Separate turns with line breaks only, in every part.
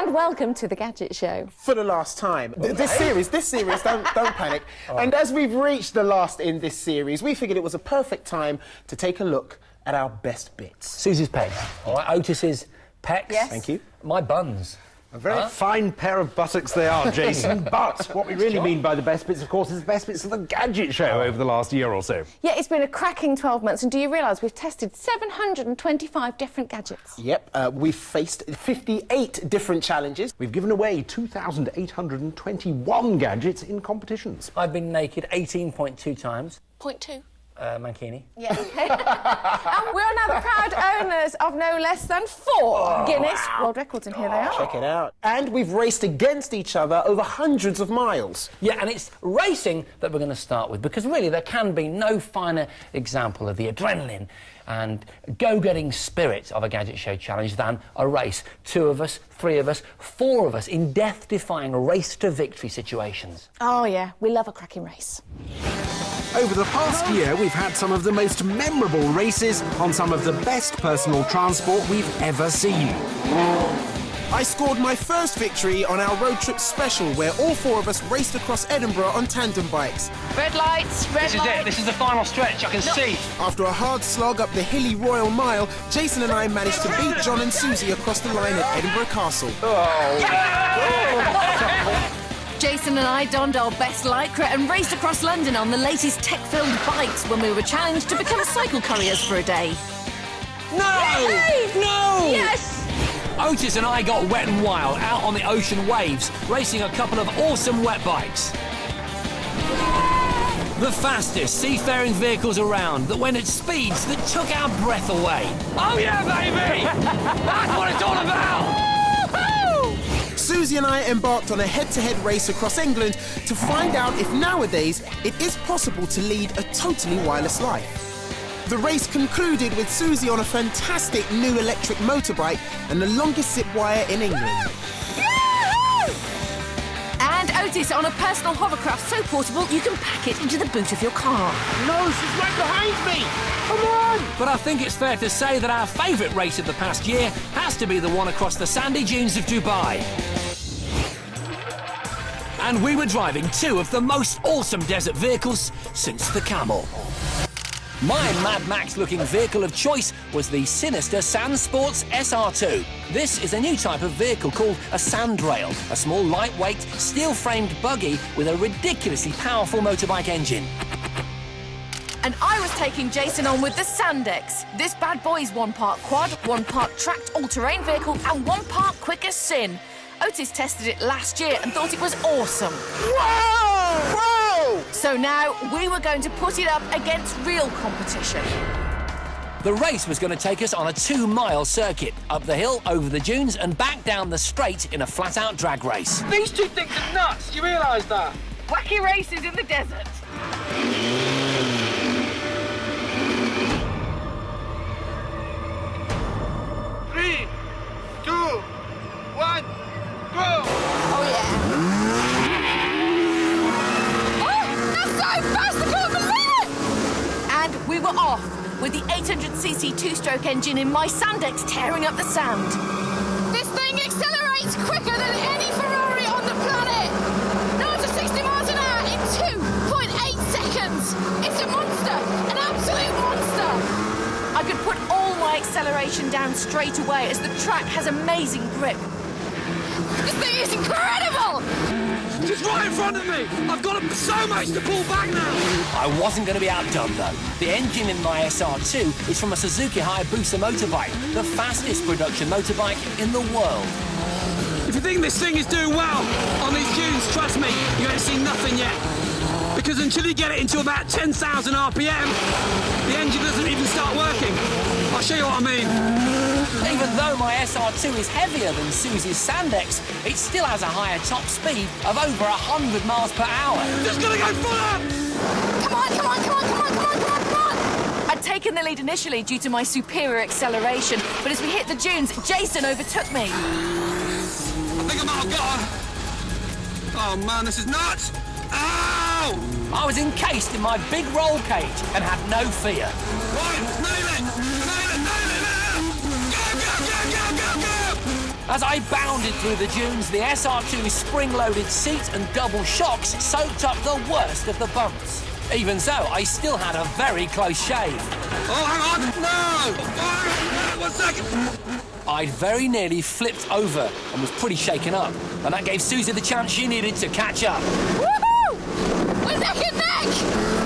And welcome to the Gadget Show.
For the last time. This series, don't panic. Oh. And as we've reached the last in this series, we figured it was a perfect time to take a look at our best bits.
Susie's pecs. All right, Otis's pecs.
Yes.
Thank you.
My buns.
A very fine pair of buttocks they are, Jason. But what we really mean by the best bits, of course, is the best bits of the Gadget Show over the last year or so.
Yeah, it's been a cracking 12 months, and do you realise we've tested 725 different gadgets?
Yep, we've faced 58 different challenges.
We've given away 2,821 gadgets in competitions.
I've been naked 18.2 times.
0.2.
Mankini.
Yeah. And we're now the proud owners of no less than 4 Guinness World Records, and here they are.
Check it out. And we've raced against each other over hundreds of miles.
Yeah, and it's racing that we're going to start with, because really there can be no finer example of the adrenaline and go-getting spirit of a Gadget Show challenge than a race. 2 of us, 3 of us, 4 of us in death-defying race-to-victory situations.
Oh, yeah, we love a cracking race.
Over the past year, we've had some of the most memorable races on some of the best personal transport we've ever seen.
I scored my first victory on our road trip special, where all 4 of us raced across Edinburgh on tandem bikes.
Red lights, red lights.
This is it. This is the final stretch. I can see.
After a hard slog up the hilly Royal Mile, Jason and I managed to beat John and Susie across the line at Edinburgh Castle.
Jason and I donned our best lycra and raced across London on the latest tech-filled bikes when we were challenged to become cycle couriers for a day.
No!
Yay!
No!
Yes!
Otis and I got wet and wild out on the ocean waves, racing a couple of awesome wet bikes. The fastest seafaring vehicles around that went at speeds that took our breath away. Oh yeah, baby! That's what it's all about!
Susie and I embarked on a head-to-head race across England to find out if nowadays it is possible to lead a totally wireless life. The race concluded with Susie on a fantastic new electric motorbike and the longest zip wire in England.
And Otis on a personal hovercraft so portable you can pack it into the boot of your car.
No, she's right behind me! Come on!
But I think it's fair to say that our favourite race of the past year has to be the one across the sandy dunes of Dubai. And we were driving 2 of the most awesome desert vehicles since the Camel. My Mad Max-looking vehicle of choice was the sinister Sand Sports SR2. This is a new type of vehicle called a sandrail, a small, lightweight, steel-framed buggy with a ridiculously powerful motorbike engine.
And I was taking Jason on with the Sandex. This bad boy's 1 part quad, 1 part tracked all-terrain vehicle, and 1 part quick as sin. Otis tested it last year and thought it was awesome.
Whoa! Whoa!
So now we were going to put it up against real competition.
The race was going to take us on a 2-mile circuit, up the hill, over the dunes, and back down the straight in a flat-out drag race.
These 2 things are nuts, you realise that?
Wacky races in the desert.
3, 2, 1, go!
Oh, yeah. Oh, that's so fast, I can't believe it!
And we were off, with the 800cc 2-stroke engine in my Sandex tearing up the sand.
This thing accelerates quicker than any Ferrari on the planet! 0 to 60 miles an hour in 2.8 seconds! It's a monster! An absolute monster!
I could put all my acceleration down straight away as the track has amazing grip.
This thing is incredible!
Just right in front of me! I've got so much to pull back now!
I wasn't going to be outdone, though. The engine in my SR2 is from a Suzuki Hayabusa motorbike, the fastest production motorbike in the world.
If you think this thing is doing well on these dunes, trust me, you ain't seen nothing yet. Because until you get it into about 10,000 RPM, the engine doesn't even start working. I'll show you what I mean.
Even though my SR2 is heavier than Susie's Sandex, it still has a higher top speed of over 100 miles per hour.
Just gonna go full up!
Come on, come on, come on, come on, come on, come on, come on!
I'd taken the lead initially due to my superior acceleration, but as we hit the dunes, Jason overtook me.
I think I might have got her. Oh man, this is nuts! Ow!
I was encased in my big roll cage and had no fear.
Right, nail it! Nail it, nail it, nail it! Go, go, go, go, go, go!
As I bounded through the dunes, the SR2's spring-loaded seat and double shocks soaked up the worst of the bumps. Even so, I still had a very close shave.
Oh, hang on! No! 1 second!
I'd very nearly flipped over and was pretty shaken up, and that gave Susie the chance she needed to catch up.
Woohoo! We're neck and neck!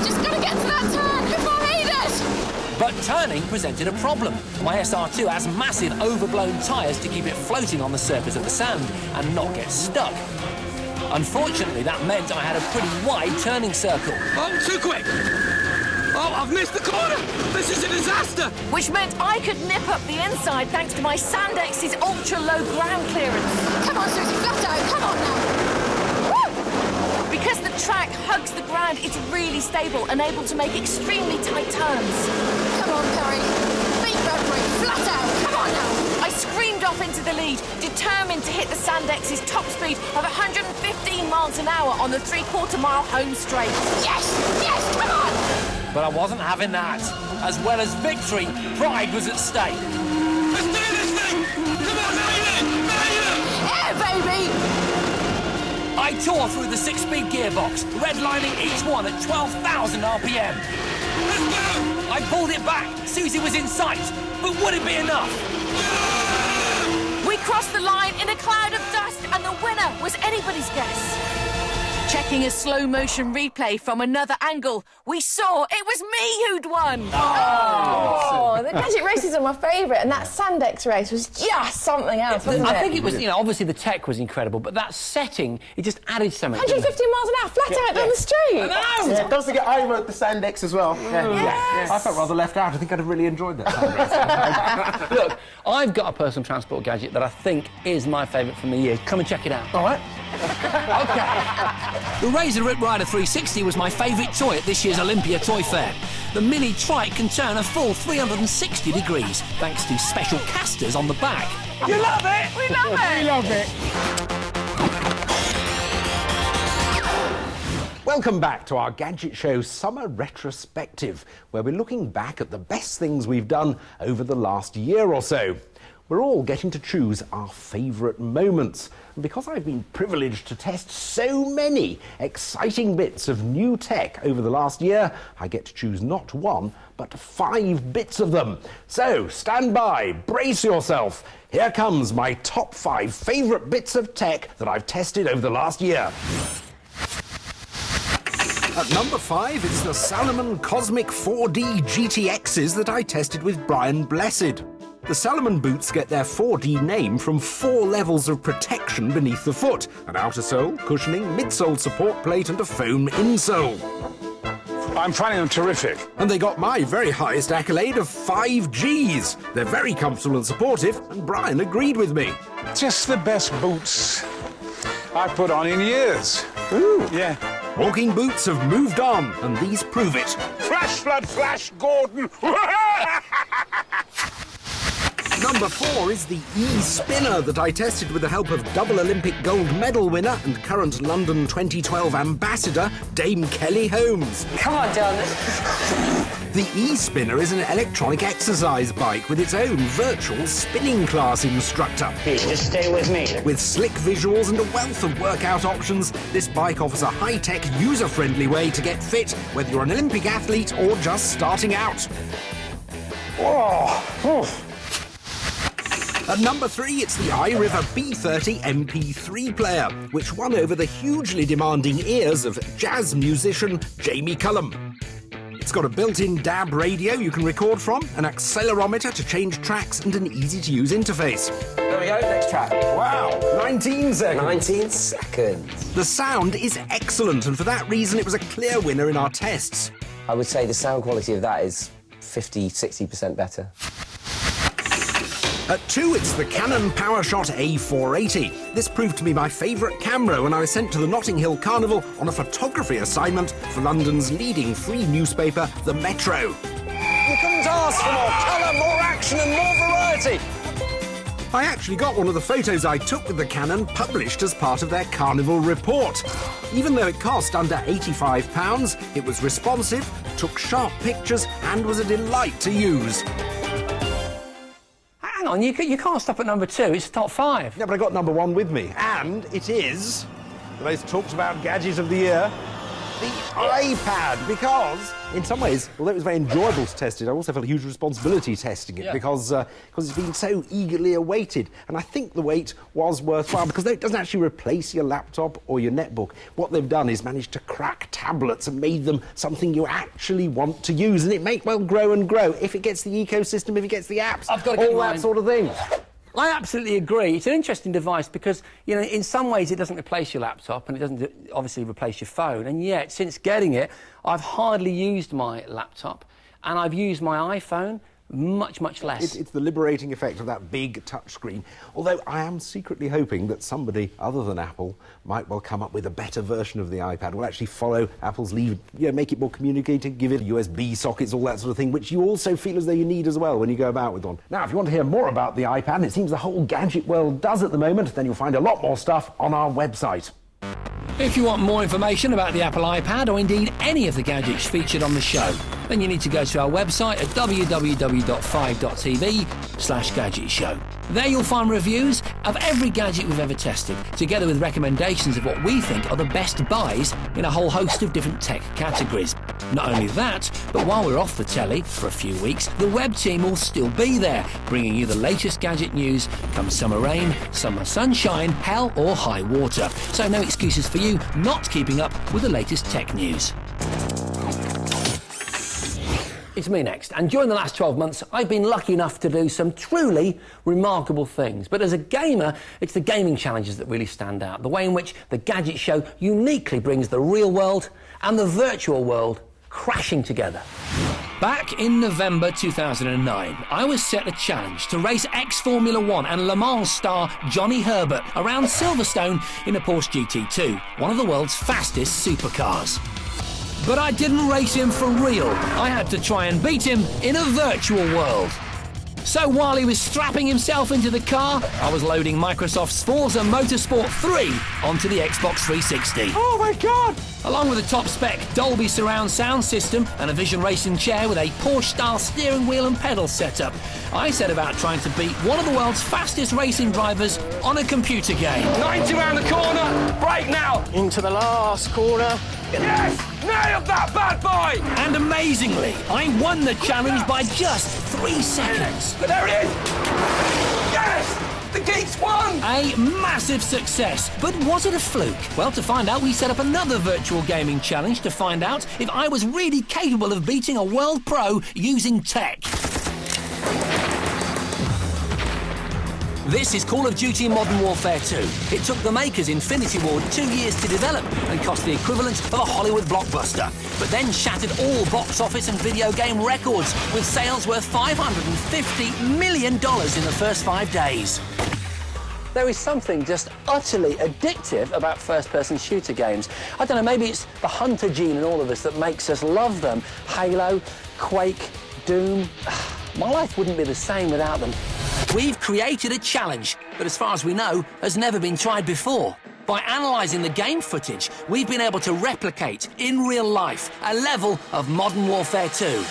Just gotta get to that turn before Edith!
But turning presented a problem. My SR2 has massive overblown tyres to keep it floating on the surface of the sand and not get stuck. Unfortunately, that meant I had a pretty wide turning circle.
Oh, too quick! Oh, I've missed the corner! This is a disaster!
Which meant I could nip up the inside thanks to my Sandex's ultra-low ground clearance.
Come on, Susie, flat out, come on now! Woo!
Because the track hugs the ground, it's really stable and able to make extremely tight turns.
Come on, Perry. Beat that brake, flat out, come on now!
I screamed off into the lead, determined to hit the Sandex's top speed of 115 miles an hour on the 3/4-mile home straight.
Yes! Yes, come on!
But I wasn't having that. As well as victory, pride was at stake.
Let's do this thing! Come on, nail it!
Yeah, baby!
I tore through the 6-speed gearbox, redlining each one at 12,000 RPM.
Let's go!
I pulled it back. Susie was in sight. But would it be enough?
We crossed the line in a cloud of dust, and the winner was anybody's guess. Checking a slow-motion replay from another angle, we saw it was me who'd won.
Oh, the Gadget races are my favourite, and that Sandex race was just something else, wasn't it?
I think it was, obviously the tech was incredible, but that setting, it just added so much.
150 miles an hour, flat out down the street.
Yeah, don't forget I wrote the Sandex as well.
I felt rather left out. I think I'd have really enjoyed that.
Look, I've got a personal transport gadget that I think is my favourite from the year. Come and check it out.
All right.
The Razor Rip Rider 360 was my favourite toy at this year's Olympia Toy Fair. The mini trike can turn a full 360 degrees thanks to special casters on the back. You love it?
We love it.
We love it.
Welcome back to our Gadget Show Summer Retrospective, where we're looking back at the best things we've done over the last year or so. We're all getting to choose our favourite moments. And because I've been privileged to test so many exciting bits of new tech over the last year, I get to choose not 1, but 5 bits of them. So, stand by, brace yourself. Here comes my top 5 favourite bits of tech that I've tested over the last year. At number 5, it's the Salomon Cosmic 4D GTXs that I tested with Brian Blessed. The Salomon boots get their 4D name from 4 levels of protection beneath the foot: an outer sole, cushioning, midsole support plate and a foam insole.
I'm finding them terrific.
And they got my very highest accolade of 5 Gs. They're very comfortable and supportive, and Brian agreed with me.
Just the best boots I've put on in years.
Ooh.
Yeah.
Walking boots have moved on, and these prove it.
Flash, flood, flash, Gordon.
Number 4 is the E-Spinner that I tested with the help of double Olympic gold medal winner and current London 2012 ambassador, Dame Kelly Holmes.
Come on, John.
The E-Spinner is an electronic exercise bike with its own virtual spinning class instructor.
Please, just stay with me.
With slick visuals and a wealth of workout options, this bike offers a high-tech, user-friendly way to get fit, whether you're an Olympic athlete or just starting out.
Oh.
At number 3, it's the iRiver B30 MP3 player, which won over the hugely demanding ears of jazz musician Jamie Cullum. It's got a built-in DAB radio you can record from, an accelerometer to change tracks, and an easy-to-use interface.
There we go, next track.
Wow, 19 seconds.
19 seconds.
The sound is excellent, and for that reason it was a clear winner in our tests.
I would say the sound quality of that is 50-60% better.
At 2, it's the Canon PowerShot A480. This proved to be my favourite camera when I was sent to the Notting Hill Carnival on a photography assignment for London's leading free newspaper, The Metro.
You couldn't ask for more colour, more action and more variety.
I actually got one of the photos I took with the Canon published as part of their Carnival report. Even though it cost under £85, it was responsive, took sharp pictures and was a delight to use.
hang on, you can't stop at number 2. It's top 5.
Yeah, but I got number 1 with me. And it is the most talked about gadget of the year, the iPad. Because, in some ways, although it was very enjoyable to test it, I also felt a huge responsibility testing it because it's been so eagerly awaited. And I think the wait was worthwhile because though it doesn't actually replace your laptop or your netbook, what they've done is managed to crack tablets and made them something you actually want to use. And it may well grow and grow if it gets the ecosystem, if it gets the apps,
I've got to get
all
mine.
that sort of thing.
I absolutely agree. It's an interesting device because, you know, in some ways it doesn't replace your laptop and it doesn't obviously replace your phone. And yet, since getting it, I've hardly used my laptop and I've used my iPhone much less.
It's the liberating effect of that big touchscreen. Although I am secretly hoping that somebody other than Apple might well come up with a better version of the iPad. Will actually follow Apple's lead, make it more communicating, give it USB sockets, all that sort of thing, which you also feel as though you need as well when you go about with one. Now, if you want to hear more about the iPad, and it seems the whole gadget world does at the moment, then you'll find a lot more stuff on our website.
If you want more information about the Apple iPad or indeed any of the gadgets featured on the show, then you need to go to our website at www.5.tv/Gadget Show. There you'll find reviews of every gadget we've ever tested, together with recommendations of what we think are the best buys in a whole host of different tech categories. Not only that, but while we're off the telly for a few weeks, the web team will still be there, bringing you the latest gadget news come summer rain, summer sunshine, hell or high water. So no excuses for you not keeping up with the latest tech news.
It's me next, and during the last 12 months, I've been lucky enough to do some truly remarkable things. But as a gamer, it's the gaming challenges that really stand out, the way in which the Gadget Show uniquely brings the real world and the virtual world crashing together.
Back in November 2009, I was set a challenge to race ex-Formula 1 and Le Mans star Johnny Herbert around Silverstone in a Porsche GT2, one of the world's fastest supercars. But I didn't race him for real. I had to try and beat him in a virtual world. So while he was strapping himself into the car, I was loading Microsoft's Forza Motorsport 3 onto the Xbox 360.
Oh my God!
Along with a top-spec Dolby surround sound system and a Vision racing chair with a Porsche-style steering wheel and pedal setup, I set about trying to beat one of the world's fastest racing drivers on a computer game.
90 round the corner, brake now. Into the last corner. Yes! Nailed that bad boy!
And amazingly, I won the challenge by just 3 seconds.
But there it is! Yes! The geeks won!
A massive success. But was it a fluke? Well, to find out, we set up another virtual gaming challenge to find out if I was really capable of beating a world pro using tech. This is Call of Duty Modern Warfare 2. It took the makers Infinity Ward 2 years to develop and cost the equivalent of a Hollywood blockbuster, but then shattered all box office and video game records with sales worth $550 million in the first 5 days.
There is something just utterly addictive about first-person shooter games. I don't know, maybe it's the hunter gene in all of us that makes us love them. Halo, Quake, Doom. My life wouldn't be the same without them.
We've created a challenge that, as far as we know, has never been tried before. By analysing the game footage, we've been able to replicate, in real life, a level of Modern Warfare 2.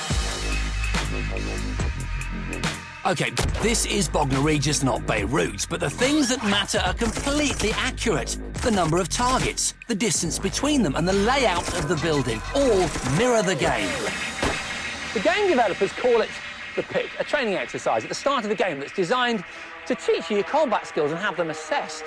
OK, this is Bognor Regis, not Beirut, but the things that matter are completely accurate. The number of targets, the distance between them, and the layout of the building all mirror the game.
The game developers call it the Pick, a training exercise at the start of the game that's designed to teach you your combat skills and have them assessed.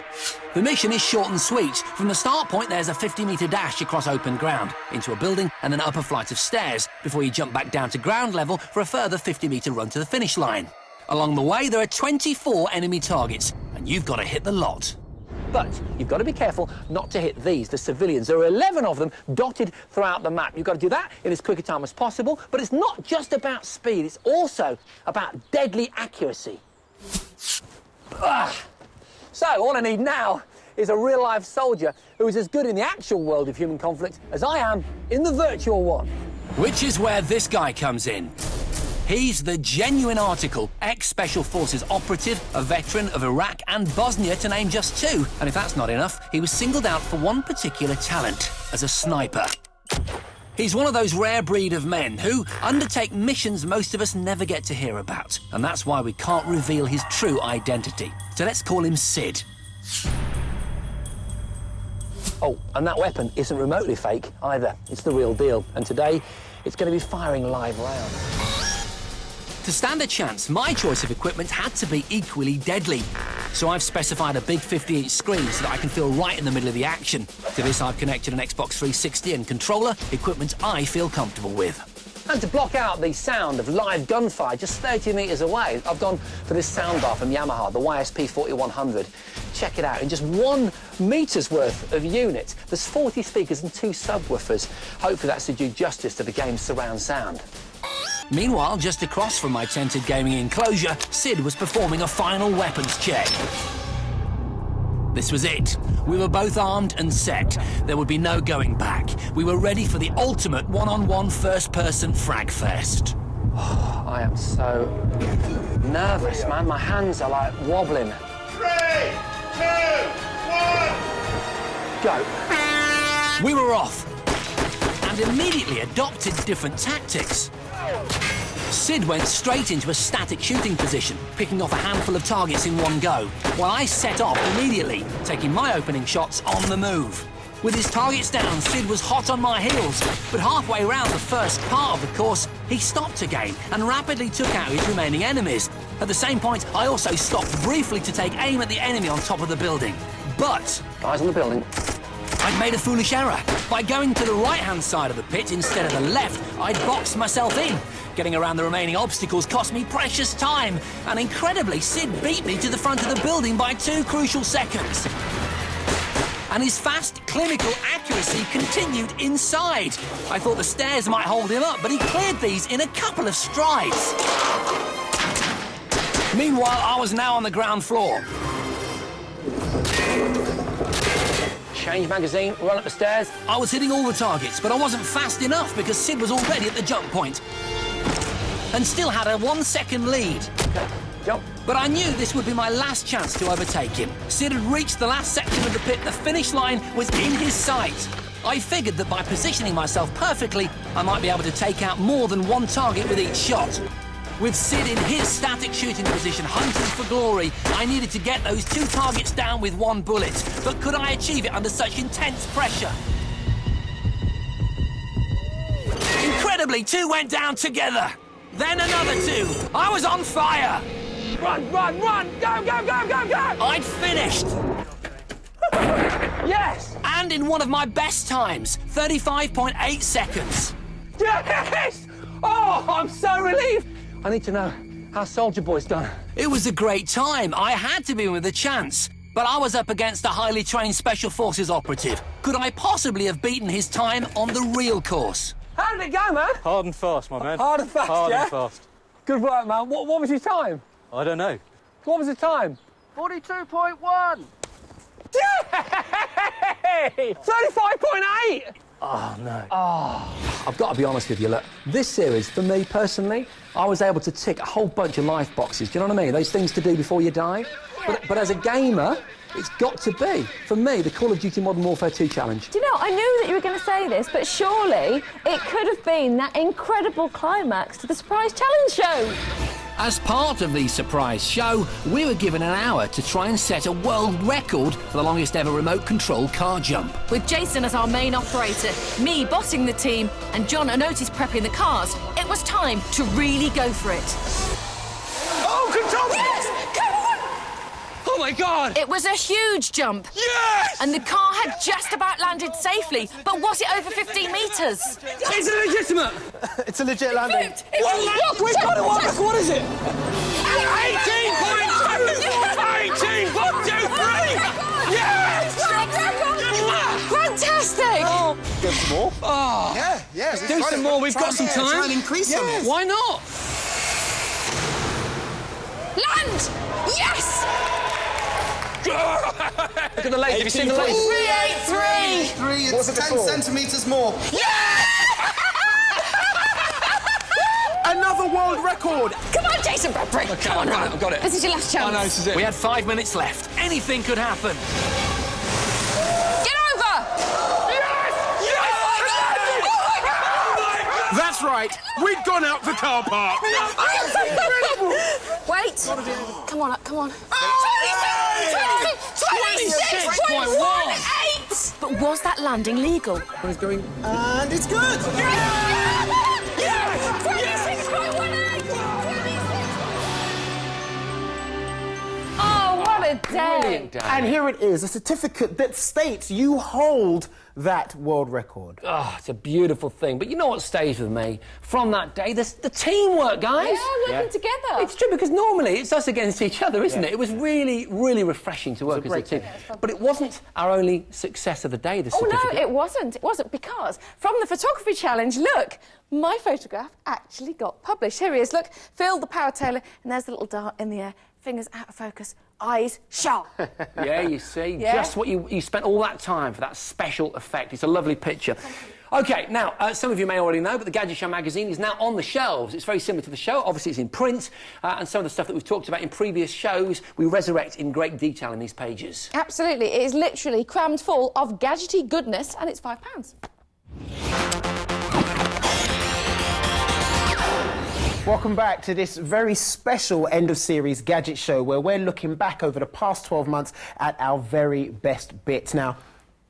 The mission is short and sweet. From the start point, there's a 50-metre dash across open ground, into a building and an upper flight of stairs, before you jump back down to ground level for a further 50-metre run to the finish line. Along the way, there are 24 enemy targets, and you've got to hit the lot.
But you've got to be careful not to hit these, the civilians. There are 11 of them dotted throughout the map. You've got to do that in as quick a time as possible, but it's not just about speed, it's also about deadly accuracy. So all I need now is a real-life soldier who is as good in the actual world of human conflict as I am in the virtual one.
Which is where this guy comes in. He's the genuine article, ex-Special Forces operative, a veteran of Iraq and Bosnia, to name just 2. And if that's not enough, he was singled out for one particular talent, as a sniper. He's one of those rare breed of men who undertake missions most of us never get to hear about. And that's why we can't reveal his true identity. So let's call him Sid.
Oh, and that weapon isn't remotely fake either. It's the real deal. And today, it's going to be firing live rounds.
To stand a chance, my choice of equipment had to be equally deadly. So I've specified a big 50-inch screen so that I can feel right in the middle of the action. To this, I've connected an Xbox 360 and controller, equipment I feel comfortable with.
And to block out the sound of live gunfire just 30 metres away, I've gone for this soundbar from Yamaha, the YSP 4100. Check it out, in just 1 metre's worth of unit, there's 40 speakers and 2 subwoofers. Hopefully that's to do justice to the game's surround sound.
Meanwhile, just across from my tented gaming enclosure, Sid was performing a final weapons check. This was it. We were both armed and set. There would be no going back. We were ready for the ultimate one-on-one first-person frag fest.
Oh, I am so nervous, man. My hands are like wobbling.
3, 2, 1...
Go.
We were off and immediately adopted different tactics. Sid went straight into a static shooting position, picking off a handful of targets in one go, while I set off immediately, taking my opening shots on the move. With his targets down, Sid was hot on my heels, but halfway around the first part of the course, he stopped again and rapidly took out his remaining enemies. At the same point, I also stopped briefly to take aim at the enemy on top of the building. But
eyes on the building.
I'd made a foolish error. By going to the right-hand side of the pit instead of the left, I'd boxed myself in. Getting around the remaining obstacles cost me precious time, and incredibly, Sid beat me to the front of the building by 2 crucial seconds. And his fast, clinical accuracy continued inside. I thought the stairs might hold him up, but he cleared these in a couple of strides. Meanwhile, I was now on the ground floor.
Change magazine, run up the stairs.
I was hitting all the targets, but I wasn't fast enough because Sid was already at the jump point and still had a 1-second lead.
Okay, jump.
But I knew this would be my last chance to overtake him. Sid had reached the last section of the pit. The finish line was in his sight. I figured that by positioning myself perfectly, I might be able to take out more than 1 target with each shot. With Sid in his static shooting position, hunting for glory, I needed to get those 2 targets down with 1 bullet. But could I achieve it under such intense pressure? Incredibly, 2 went down together. Then another 2. I was on fire.
Run, run, run! Go, go, go, go, go!
I'd finished.
Yes!
And in one of my best times, 35.8 seconds.
Yes! Oh, I'm so relieved. I need to know how Soldier Boy's done.
It was a great time. I had to be with a chance. But I was up against a highly trained Special Forces operative. Could I possibly have beaten his time on the real course?
How did it go, man?
Hard and fast, my man.
Hard and fast,
Hard
yeah?
and fast.
Good work, man. What was his time?
I don't know.
What was the time?
42.1.
Yay! 35.8!
Oh, no.
Oh, I've got to be honest with you, look, this series, for me personally, I was able to tick a whole bunch of life boxes, do you know what I mean? Those things to do before you die. But as a gamer, it's got to be, for me, the Call of Duty Modern Warfare 2 challenge.
Do you know, I knew that you were going to say this, but surely it could have been that incredible climax to the surprise challenge show.
As part of the surprise show, we were given an hour to try and set a world record for the longest ever remote control car jump.
With Jason as our main operator, me bossing the team, and John and Otis prepping the cars, it was time to really go for it.
Oh, control!
Yes! Come on!
Oh, my God!
It was a huge jump.
Yes!
And the car had just about landed safely, but was it over 15 metres?
Is it legitimate?
It's a legit landing.
Look, we've got it! What is it? 18.2! 18.23! Yes! Good luck!
Fantastic!
Oh.
Do some more?
Oh.
Yeah.
Do some more. We've got some time.
Try and increase on this.
Why not?
Land! Yes!
Look at the lace. Have you seen the lace?
383!
It's 10 centimetres more. Another world record!
Come on, Jason Bradbury.
Okay,
Come on,
I've got it.
This is your last
I
chance.
know, this is it.
We had 5 minutes left. Anything could happen.
Get over!
Yes! Yes!
right, we'd gone out the car park.
Wait. Come on, come on.
26.18! But was that landing legal?
It's going, and it's good.
Yes! 26.18!
Oh, what a day!
Brilliant day.
And here it is, a certificate that states you hold that world record.
Oh, it's a beautiful thing. But you know what stays with me from that day? The teamwork, guys.
Yeah, working together.
It's true, because normally it's us against each other, isn't it? It was really, really refreshing to work as a team. But it wasn't our only success of the day, this certificate.
Oh, no, it wasn't. It wasn't, because from the photography challenge, look, my photograph actually got published. Here he is, look, Phil the Power Tailor, and there's the little dart in the air, fingers out of focus, eyes sharp.
Yeah, you see,
Yeah.
just what you spent all that time for that special effect. It's a lovely picture. OK, now, some of you may already know, but the Gadget Show magazine is now on the shelves. It's very similar to the show. Obviously, it's in print, and some of the stuff that we've talked about in previous shows, we resurrect in great detail in these pages.
Absolutely, it is literally crammed full of gadgety goodness, and it's £5.
Welcome back to this very special end-of-series Gadget Show, where we're looking back over the past 12 months at our very best bits. Now,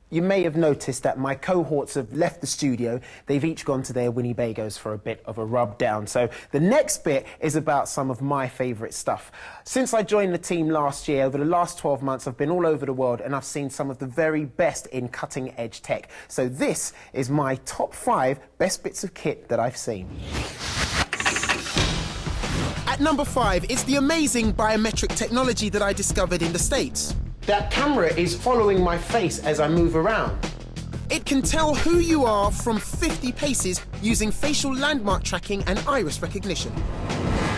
you may have noticed that my cohorts have left the studio. They've each gone to their Winnebagos for a bit of a rub down. So the next bit is about some of my favourite stuff. Since I joined the team last year, over the last 12 months, I've been all over the world and I've seen some of the very best in cutting-edge tech. So this is my top 5 best bits of kit that I've seen. At number 5, it's the amazing biometric technology that I discovered in the States. That camera is following my face as I move around. It can tell who you are from 50 paces using facial landmark tracking and iris recognition.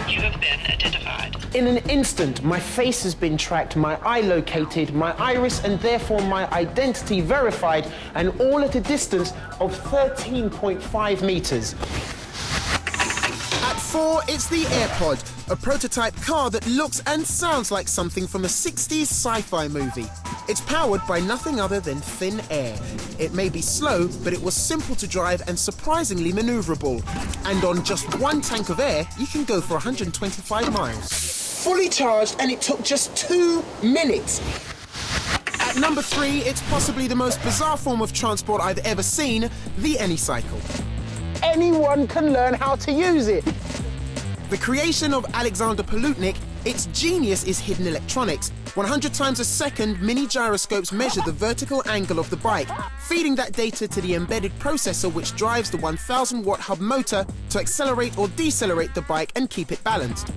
You have been identified.
In an instant, my face has been tracked, my eye located, my iris and therefore my identity verified, and all at a distance of 13.5 metres. At 4, it's the AirPod, a prototype car that looks and sounds like something from a 60s sci-fi movie. It's powered by nothing other than thin air. It may be slow, but it was simple to drive and surprisingly manoeuvrable. And on just 1 tank of air, you can go for 125 miles. Fully charged, and it took just 2 minutes. At number 3, it's possibly the most bizarre form of transport I've ever seen, the Anycycle. Anyone can learn how to use it. The creation of Alexander Palutnik, its genius is hidden electronics. 100 times a second, mini gyroscopes measure the vertical angle of the bike, feeding that data to the embedded processor which drives the 1,000-watt hub motor to accelerate or decelerate the bike and keep it balanced.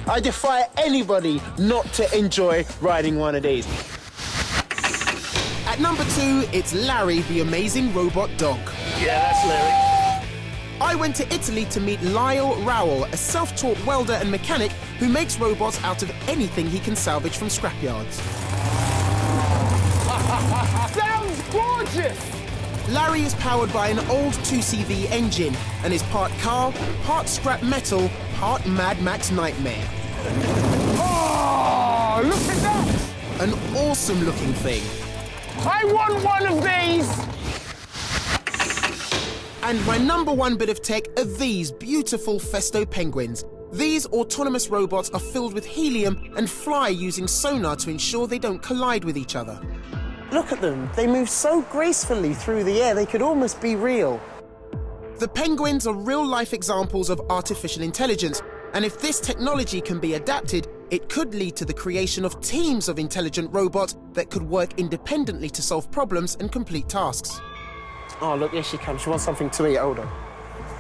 I defy anybody not to enjoy riding one of these. At number 2, it's Larry, the amazing robot dog.
Yeah, that's Larry.
I went to Italy to meet Lyle Rowell, a self-taught welder and mechanic who makes robots out of anything he can salvage from scrapyards.
Sounds gorgeous!
Larry is powered by an old 2CV engine and is part car, part scrap metal, part Mad Max nightmare.
Oh, look at that!
An awesome-looking thing.
I want one of these!
And my number 1 bit of tech are these beautiful Festo penguins. These autonomous robots are filled with helium and fly using sonar to ensure they don't collide with each other. Look at them. They move so gracefully through the air, they could almost be real. The penguins are real-life examples of artificial intelligence, and if this technology can be adapted, it could lead to the creation of teams of intelligent robots that could work independently to solve problems and complete tasks. Oh, look, here she comes. She wants something to eat. Hold on.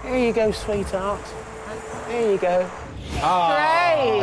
Here you go, sweetheart. There you go.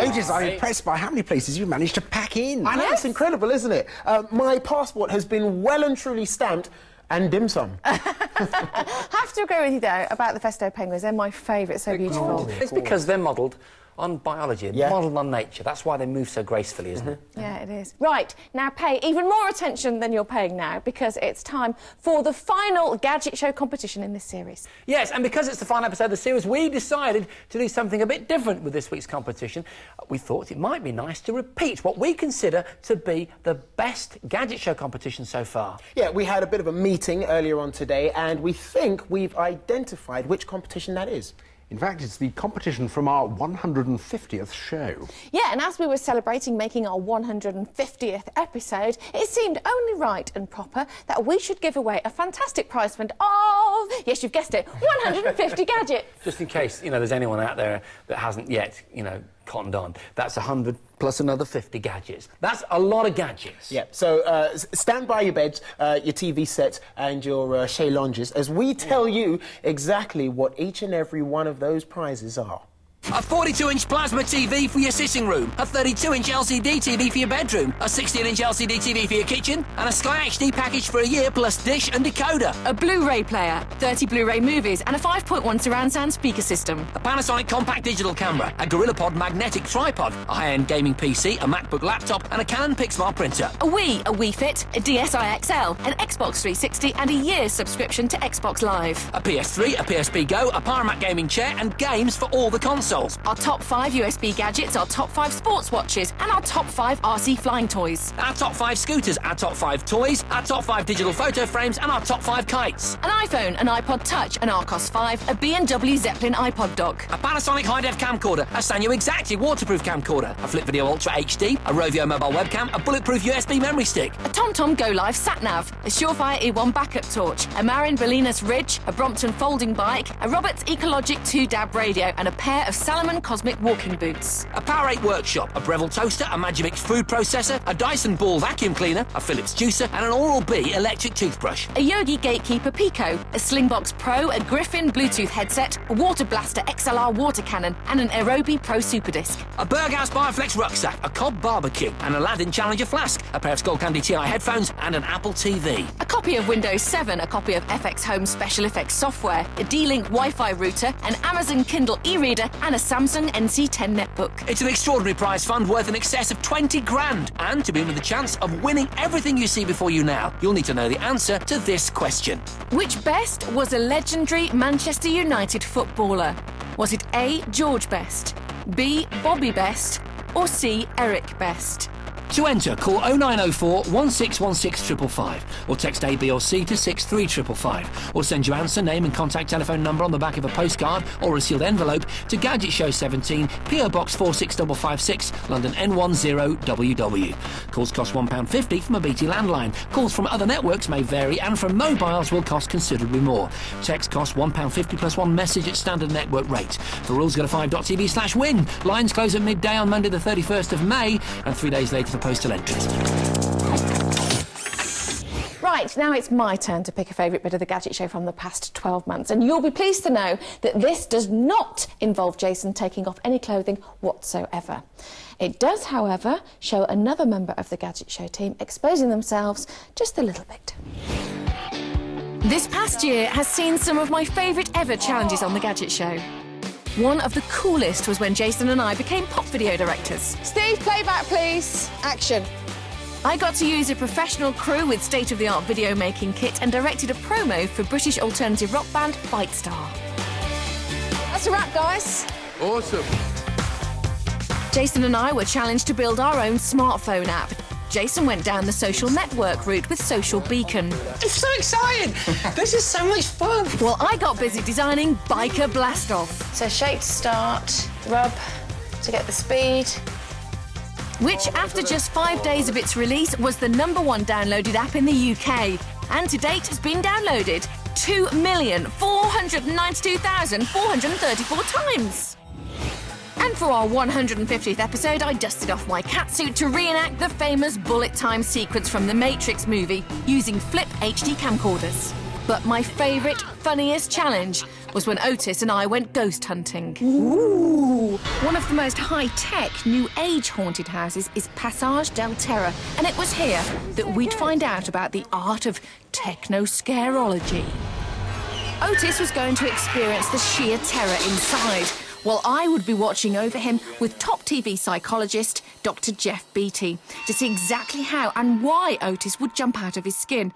Ages, I'm impressed by how many places you managed to pack in.
I know, it's incredible, isn't it? My passport has been well and truly stamped, and dim sum.
Have to agree with you, though, about the Festo penguins. They're my favourite, so beautiful.
It's because they're modelled on biology,
Yeah.
modelled on nature. That's why they move so gracefully, isn't it?
Yeah, it is. Right, now pay even more attention than you're paying now, because it's time for the final Gadget Show competition in this series.
Yes, and because it's the final episode of the series, we decided to do something a bit different with this week's competition. We thought it might be nice to repeat what we consider to be the best Gadget Show competition so far.
Yeah, we had a bit of a meeting earlier on today, and we think we've identified which competition that is.
In fact, it's the competition from our 150th show.
Yeah, and as we were celebrating making our 150th episode, it seemed only right and proper that we should give away a fantastic prize fund of, yes, you've guessed it, 150 gadgets.
Just in case, there's anyone out there that hasn't yet, cottoned on. That's 100 plus another 50 gadgets. That's a lot of gadgets.
Yeah, so stand by your beds, your TV sets and your chaise lounges as we tell you exactly what each and every one of those prizes are.
A 42-inch plasma TV for your sitting room, a 32-inch LCD TV for your bedroom, a 16-inch LCD TV for your kitchen, and a Sky HD package for a year plus dish and decoder.
A Blu-ray player, 30 Blu-ray movies, and a 5.1 surround sound speaker system.
A Panasonic compact digital camera, a GorillaPod magnetic tripod, a high-end gaming PC, a MacBook laptop, and a Canon PixMart printer.
A Wii Fit, a DSi XL, an Xbox 360, and a year's subscription to Xbox Live.
A PS3, a PSP Go, a Powermac gaming chair, and games for all the consoles.
Our top 5 USB gadgets, our top 5 sports watches, and our top 5 RC flying toys.
Our top 5 scooters, our top 5 toys, our top 5 digital photo frames, and our top 5 kites.
An iPhone, an iPod Touch, an Arcos 5, a B&W Zeppelin iPod dock.
A Panasonic high-def camcorder, a Sanyo Exacti waterproof camcorder, a Flip Video Ultra HD, a Rovio mobile webcam, a bulletproof USB memory stick.
A TomTom Go Live sat-nav, a Surefire E1 backup torch, a Marin Bolinas Ridge, a Brompton folding bike, a Roberts Ecologic 2-DAB radio, and a pair of Salomon Cosmic walking boots.
A Powerade workshop, a Breville toaster, a Magimix food processor, a Dyson Ball vacuum cleaner, a Philips juicer, and an Oral-B electric toothbrush.
A Yogi Gatekeeper Pico, a Slingbox Pro, a Griffin Bluetooth headset, a Water Blaster XLR water cannon, and an Aerobie Pro Super Disc.
A Berghaus Bioflex rucksack, a Cobb barbecue, an Aladdin Challenger flask, a pair of Skullcandy TI headphones, and an Apple TV.
A copy of Windows 7, a copy of FX Home Special Effects software, a D-Link Wi-Fi router, an Amazon Kindle e-reader, and a Samsung NC10 netbook.
It's an extraordinary prize fund worth in excess of 20 grand. And to be with the chance of winning everything you see before you now, you'll need to know the answer to this question.
Which Best was a legendary Manchester United footballer? Was it A. George Best, B. Bobby Best, or C. Eric Best?
To enter, call 0904 1616555 or text A, B or C to 63555 or send your answer, name and contact telephone number on the back of a postcard or a sealed envelope to Gadget Show 17, PO Box 46556, London N10WW. Calls cost £1.50 from a BT landline. Calls from other networks may vary and from mobiles will cost considerably more. Text costs £1.50 plus one message at standard network rate. For rules, go to 5.tv/win. Lines close at midday on Monday the 31st of May and 3 days later for postal entries.
Right, now it's my turn to pick a favourite bit of the Gadget Show from the past 12 months, and you'll be pleased to know that this does not involve Jason taking off any clothing whatsoever. It does, however, show another member of the Gadget Show team exposing themselves just a little bit.
This past year has seen some of my favourite ever challenges on the Gadget Show. One of the coolest was when Jason and I became pop video directors.
Steve, playback please. Action.
I got to use a professional crew with state-of-the-art video making kit and directed a promo for British alternative rock band Fight Star.
That's a wrap, guys.
Awesome.
Jason and I were challenged to build our own smartphone app. Jason went down the social network route with Social Beacon.
It's so exciting! This is so much fun!
Well, I got busy designing Biker Blastoff.
So shake to start, rub to get the speed.
Which, after just 5 days of its release, was the #1 downloaded app in the UK. And to date has been downloaded 2,492,434 times. And for our 150th episode, I dusted off my catsuit to reenact the famous bullet time sequence from the Matrix movie using Flip HD camcorders. But my favourite, funniest challenge was when Otis and I went ghost hunting. Ooh! One of the most high-tech, new-age haunted houses is Passage del Terra, and it was here that we'd find out about the art of techno-scarology. Otis was going to experience the sheer terror inside, while I would be watching over him with top TV psychologist Dr. Jeff Beattie to see exactly how and why Otis would jump out of his skin.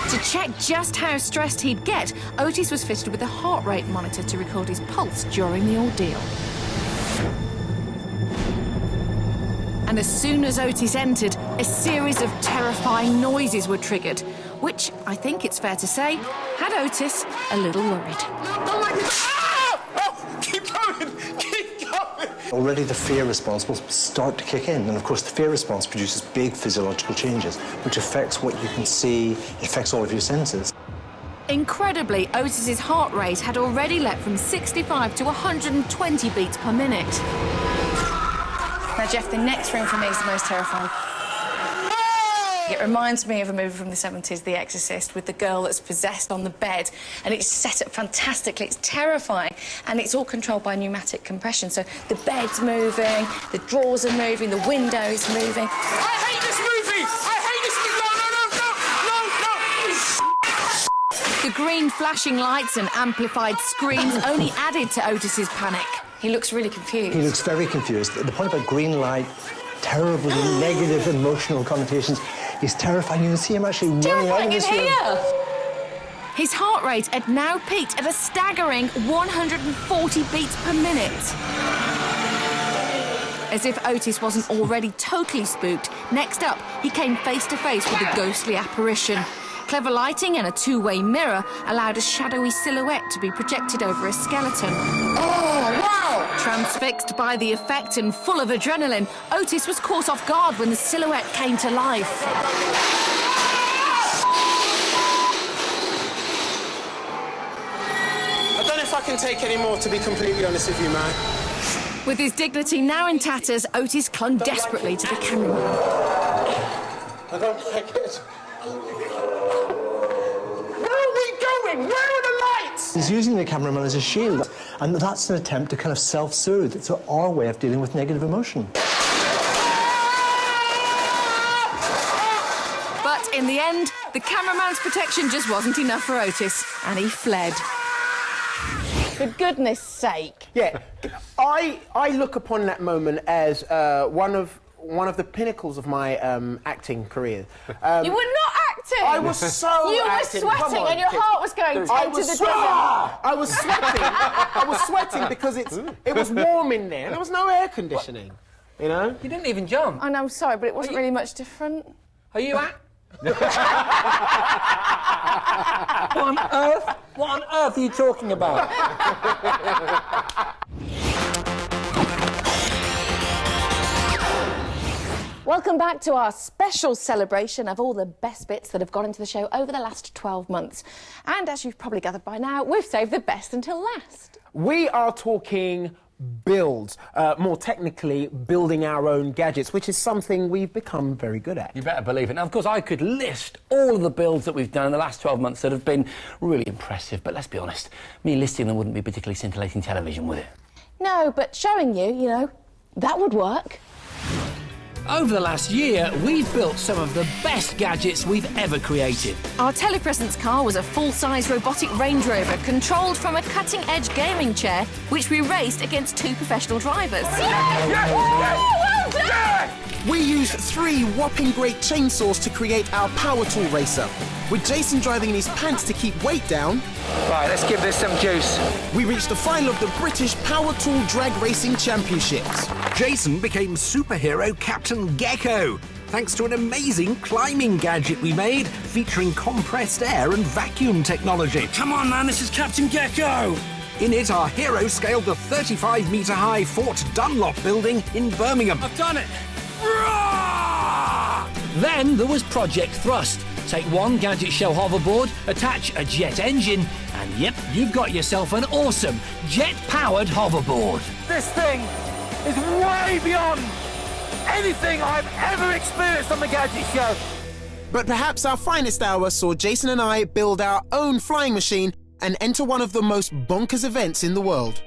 To check just how stressed he'd get, Otis was fitted with a heart rate monitor to record his pulse during the ordeal. And as soon as Otis entered, a series of terrifying noises were triggered, which, I think it's fair to say, had Otis a little worried.
Keep going! Keep going!
Already the fear response will start to kick in, and of course the fear response produces big physiological changes, which affects what you can see, affects all of your senses.
Incredibly, Otis's heart rate had already leapt from 65 to 120 beats per minute.
Now, Jeff, the next room for me is the most terrifying. It reminds me of a movie from the 70s, The Exorcist, with the girl that's possessed on the bed, and it's set up fantastically. It's terrifying, and it's all controlled by pneumatic compression. So the bed's moving, the drawers are moving, the window is moving.
I hate this movie! I hate this movie! No!
The green flashing lights and amplified screams only added to Otis's panic.
He looks really confused.
He looks very confused. The point about green light, terrible negative emotional connotations, is terrifying. You can see him actually running out of this room.
His heart rate had now peaked at a staggering 140 beats per minute. As if Otis wasn't already totally spooked, next up, he came face to face with a ghostly apparition. Clever lighting and a two-way mirror allowed a shadowy silhouette to be projected over a skeleton.
Oh, wow!
Transfixed by the effect and full of adrenaline, Otis was caught off guard when the silhouette came to life.
I don't know if I can take any more, to be completely honest with you, man.
With his dignity now in tatters, Otis clung desperately to the cameraman.
I don't like it.
Where are we going? Where are the lights?
He's using the cameraman as a shield, and that's an attempt to kind of self-soothe. It's our way of dealing with negative emotion.
But in the end, the cameraman's protection just wasn't enough for Otis, and he fled.
For goodness sake.
Yeah, I look upon that moment as one of the pinnacles of my acting career.
You were not acting!
I was so
You
acting.
were sweating and your heart was going 10 to the dozen.
I was sweating. I was sweating because it was warm in there. There was no air conditioning, you know?
You didn't even jump.
I know, I'm sorry, but it wasn't really much different.
Are you at? What on earth are you talking about?
Welcome back to our special celebration of all the best bits that have gone into the show over the last 12 months. And as you've probably gathered by now, we've saved the best until last.
We are talking builds, more technically building our own gadgets, which is something we've become very good at.
You better believe it. Now, of course, I could list all of the builds that we've done in the last 12 months that have been really impressive, but let's be honest, me listing them wouldn't be particularly scintillating television, would it?
No, but showing you know, that would work.
Over the last year, we've built some of the best gadgets we've ever created.
Our telepresence car was a full-size robotic Range Rover controlled from a cutting-edge gaming chair, which we raced against 2 professional drivers.
Well done!
We used 3 whopping great chainsaws to create our power tool racer, with Jason driving in his pants to keep weight down.
Right, let's give this some juice.
We reached the final of the British Power Tool Drag Racing Championships.
Jason became superhero Captain Gecko, thanks to an amazing climbing gadget we made, featuring compressed air and vacuum technology.
Come on, man, this is Captain Gecko.
In it, our hero scaled the 35-metre-high Fort Dunlop building in Birmingham.
I've done it.
Then there was Project Thrust. Take one Gadget Show hoverboard, attach a jet engine, and yep, you've got yourself an awesome jet-powered hoverboard.
This thing is way beyond anything I've ever experienced on the Gadget Show.
But perhaps our finest hour saw Jason and I build our own flying machine and enter one of the most bonkers events in the world.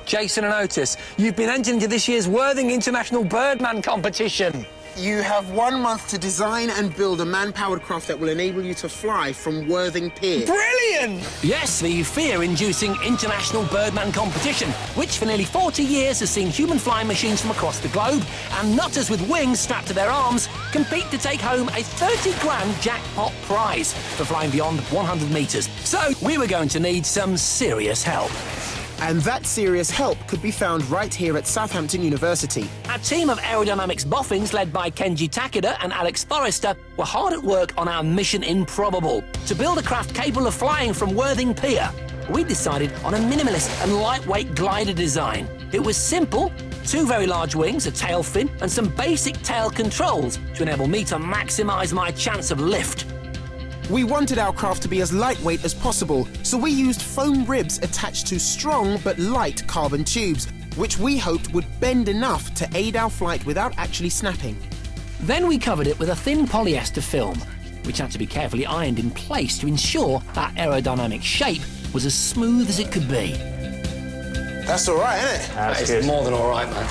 Jason and Otis, you've been entered into this year's Worthing International Birdman competition.
You have 1 month to design and build a man-powered craft that will enable you to fly from Worthing Pier.
Brilliant! Yes, the fear-inducing International Birdman competition, which for nearly 40 years has seen human flying machines from across the globe and nutters with wings strapped to their arms compete to take home a 30 grand jackpot prize for flying beyond 100 metres. So we were going to need some serious help.
And that serious help could be found right here at Southampton University.
A team of aerodynamics boffins led by Kenji Takeda and Alex Forrester were hard at work on our mission improbable, to build a craft capable of flying from Worthing Pier. We decided on a minimalist and lightweight glider design. It was simple, 2 very large wings, a tail fin, and some basic tail controls to enable me to maximise my chance of lift.
We wanted our craft to be as lightweight as possible, so we used foam ribs attached to strong but light carbon tubes, which we hoped would bend enough to aid our flight without actually snapping.
Then we covered it with a thin polyester film, which had to be carefully ironed in place to ensure that aerodynamic shape was as smooth as it could be.
That's all right, isn't it?
That's
It's more than all right, man.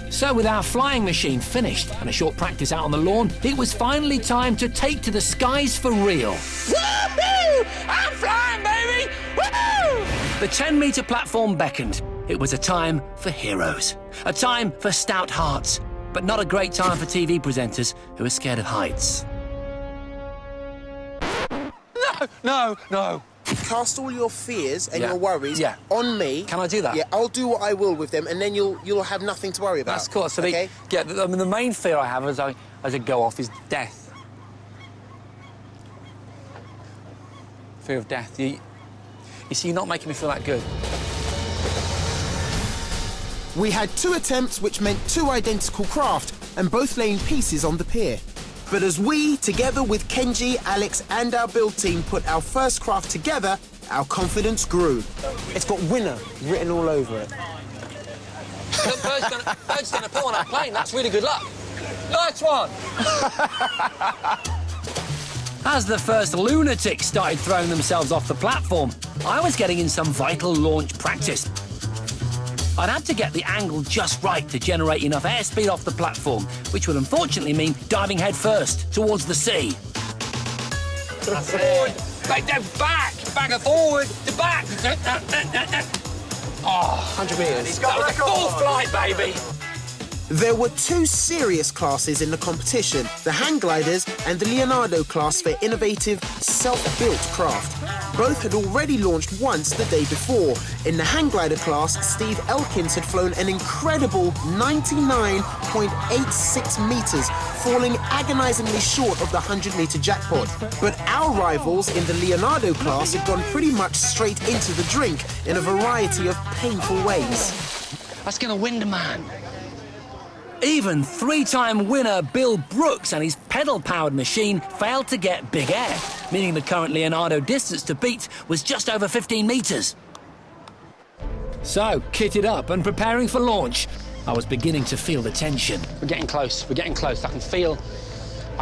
So with our flying machine finished and a short practice out on the lawn, it was finally time to take to the skies for real.
Woohoo! I'm flying, baby! Woo!
The 10-metre platform beckoned. It was a time for heroes, a time for stout hearts, but not a great time for TV presenters who are scared of heights.
No.
Cast all your fears and
Yeah.
your worries
Yeah.
on me.
Can I do that?
Yeah, I'll do what I will with them, and then you'll have nothing to worry about.
That's cool. So
okay?
the main fear I have as I go off is death. Fear of death. You see, you're not making me feel that good.
We had 2 attempts, which meant 2 identical craft, and both laying pieces on the pier. But as we, together with Kenji, Alex, and our build team, put our first craft together, our confidence grew. It's got winner written all over it.
Look, bird's gonna pull on our plane. That's really good luck. Nice one.
As the first lunatics started throwing themselves off the platform, I was getting in some vital launch practice. I'd had to get the angle just right to generate enough airspeed off the platform, which would unfortunately mean diving head first towards the sea.
Forward, back, back and forward, to back. Oh,
100 metres.
that was a full flight, baby.
There were 2 serious classes in the competition, the hang gliders and the Leonardo class for innovative, self-built craft. Both had already launched once the day before. In the hang glider class, Steve Elkins had flown an incredible 99.86 metres, falling agonisingly short of the 100-metre jackpot. But our rivals in the Leonardo class had gone pretty much straight into the drink in a variety of painful ways.
That's gonna wind a man.
Even 3-time winner Bill Brooks and his pedal-powered machine failed to get big air, meaning the current Leonardo distance to beat was just over 15 metres. So, kitted up and preparing for launch, I was beginning to feel the tension.
We're getting close. I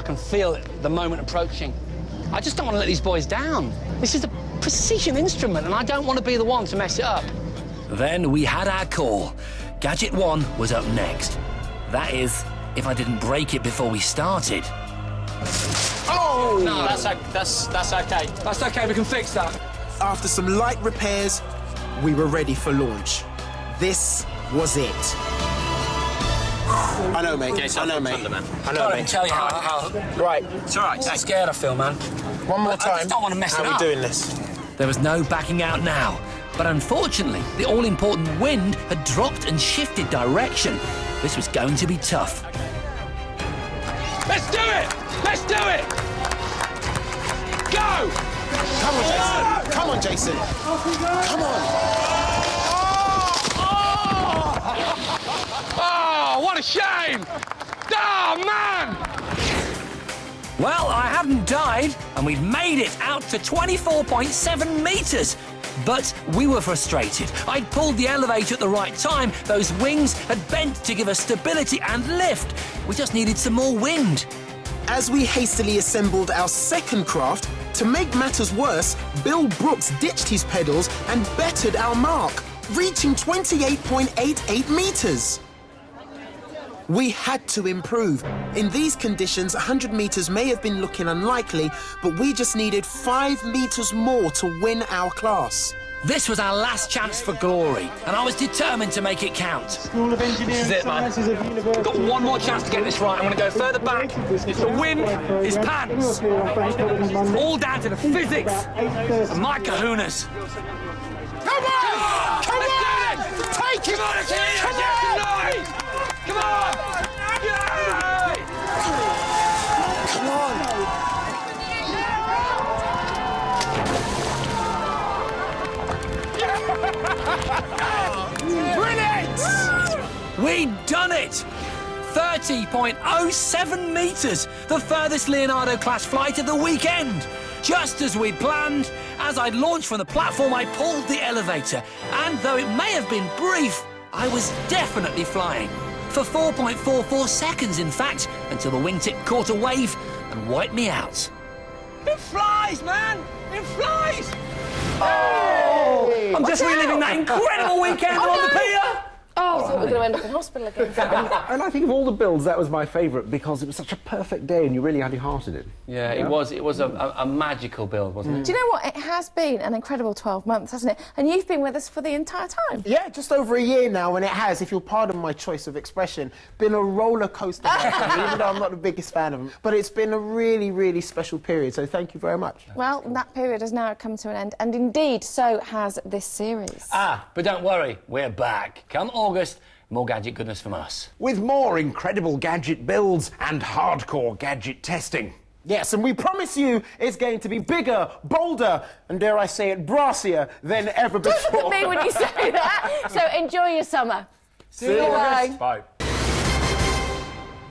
can feel the moment approaching. I just don't want to let these boys down. This is a precision instrument, and I don't want to be the one to mess it up.
Then we had our call. Gadget 1 was up next. That is, if I didn't break it before we started.
Oh! No, that's okay. That's okay, we can fix that.
After some light repairs, we were ready for launch. This was it. I know, mate. I know, mate. I know, mate.
Tell you how.
Right.
It's all right. I'm scared I feel, man.
One more
I
time.
just don't want to mess
How
it
are
up.
we doing this?
There was no backing out now. But unfortunately, the all-important wind had dropped and shifted direction. This was going to be tough.
Let's do it! Let's do it! Go!
Come on, Jason. Come on, Jason. Come on.
Oh, what a shame! Oh, man!
Well, I hadn't died, and we'd made it out to 24.7 metres. But we were frustrated. I'd pulled the elevator at the right time. Those wings had bent to give us stability and lift. We just needed some more wind.
As we hastily assembled our second craft, to make matters worse, Bill Brooks ditched his pedals and bettered our mark, reaching 28.88 metres. We had to improve. In these conditions, 100 metres may have been looking unlikely, but we just needed 5 metres more to win our class.
This was our last chance for glory, and I was determined to make it count.
School of Engineering
This is it, man.
Sciences of University.
I've got one more chance to get this right. I'm going to go further back. It's the win, his pants. All down to the physics and my kahunas.
Come on! Come on! Take it!
Come on, Achilles! Come on! Yay!
Come on!
Brilliant! We'd done it! 30.07 metres, the furthest Leonardo class flight of the weekend. Just as we'd planned, as I'd launched from the platform, I pulled the elevator. And though it may have been brief, I was definitely flying. For 4.44 seconds, in fact, until the wingtip caught a wave and wiped me out.
It flies, man! It flies!
Oh! I'm just reliving that incredible weekend on the pier!
Oh, I thought we were going to end up in hospital again.
And I think of all the builds, that was my favourite because it was such a perfect day and you really had your heart in it.
Yeah, it was a magical build, wasn't it?
Do you know what? It has been an incredible 12 months, hasn't it? And you've been with us for the entire time.
Yeah, just over a year now, and it has, if you'll pardon my choice of expression, been a roller coaster ride for me, even though I'm not the biggest fan of them. But it's been a really, really special period, so thank you very much.
Well, that period has now come to an end, and indeed, so has this series.
But don't worry, we're back. Come August, more gadget goodness from us.
With more incredible gadget builds and hardcore gadget testing.
Yes, and we promise you it's going to be bigger, bolder, and dare I say it, brassier than ever before.
Don't look at me when you say that. So enjoy your summer.
See you.
Bye.
Bye.